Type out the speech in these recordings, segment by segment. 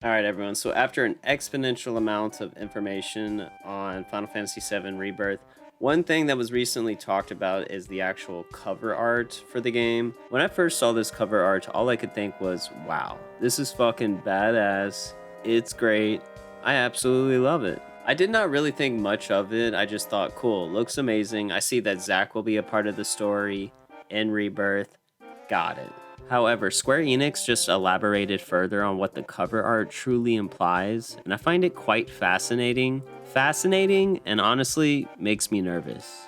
All right, everyone. So after an exponential amount of information on Final Fantasy VII Rebirth, one thing that was recently talked about is the actual cover art for the game. When I first saw this cover art, all I could think was, wow, this is fucking badass. It's great. I absolutely love it. I did not really think much of it. I just thought, cool, looks amazing. I see that Zack will be a part of the story in Rebirth. Got it. However, Square Enix just elaborated further on what the cover art truly implies, and I find it quite fascinating. Fascinating, and honestly, makes me nervous.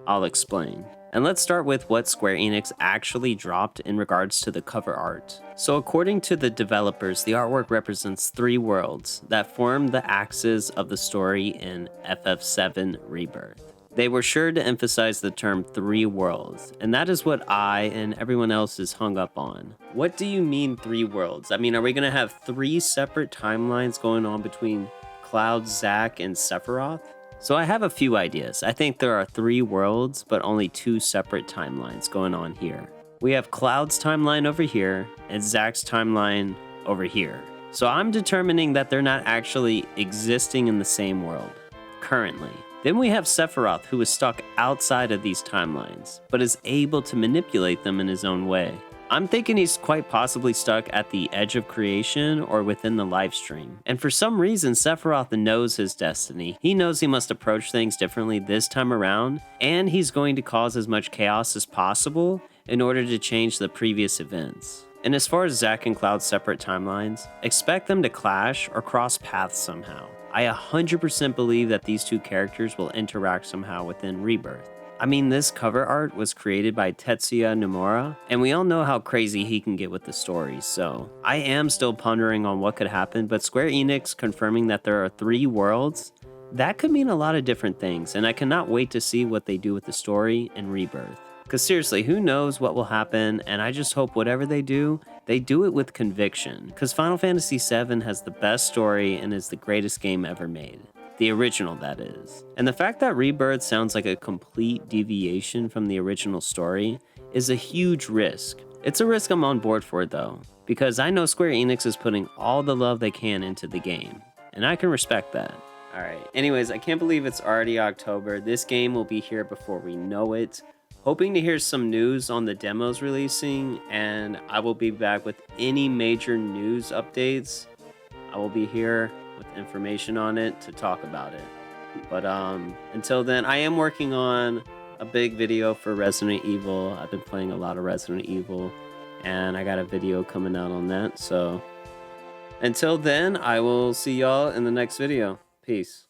I'll explain. And let's start with what Square Enix actually dropped in regards to the cover art. So according to the developers, the artwork represents three worlds that form the axis of the story in FF7 Rebirth. They were sure to emphasize the term three worlds, and that is what I and everyone else is hung up on. What do you mean three worlds? I mean, are we gonna have three separate timelines going on between Cloud, Zack, and Sephiroth? So I have a few ideas. I think there are three worlds, but only two separate timelines going on here. We have Cloud's timeline over here, and Zack's timeline over here. So I'm determining that they're not actually existing in the same world, currently. Then we have Sephiroth, who is stuck outside of these timelines, but is able to manipulate them in his own way. I'm thinking he's quite possibly stuck at the edge of creation or within the live stream. And for some reason, Sephiroth knows his destiny. He knows he must approach things differently this time around, and he's going to cause as much chaos as possible in order to change the previous events. And as far as Zack and Cloud's separate timelines, expect them to clash or cross paths somehow. I 100% believe that these two characters will interact somehow within Rebirth. I mean, this cover art was created by Tetsuya Nomura, and we all know how crazy he can get with the stories, so I am still pondering on what could happen, but Square Enix confirming that there are three worlds, that could mean a lot of different things, and I cannot wait to see what they do with the story in Rebirth. Because seriously, who knows what will happen, and I just hope whatever they do it with conviction. Because Final Fantasy VII has the best story and is the greatest game ever made. The original, that is. And the fact that Rebirth sounds like a complete deviation from the original story is a huge risk. It's a risk I'm on board for though, because I know Square Enix is putting all the love they can into the game, and I can respect that. Alright, anyways, I can't believe it's already October. This game will be here before we know it. Hoping to hear some news on the demos releasing, and I will be back with any major news updates. I will be here with information on it to talk about it. But until then, I am working on a big video for Resident Evil. I've been playing a lot of Resident Evil, and I got a video coming out on that. So until then, I will see y'all in the next video. Peace.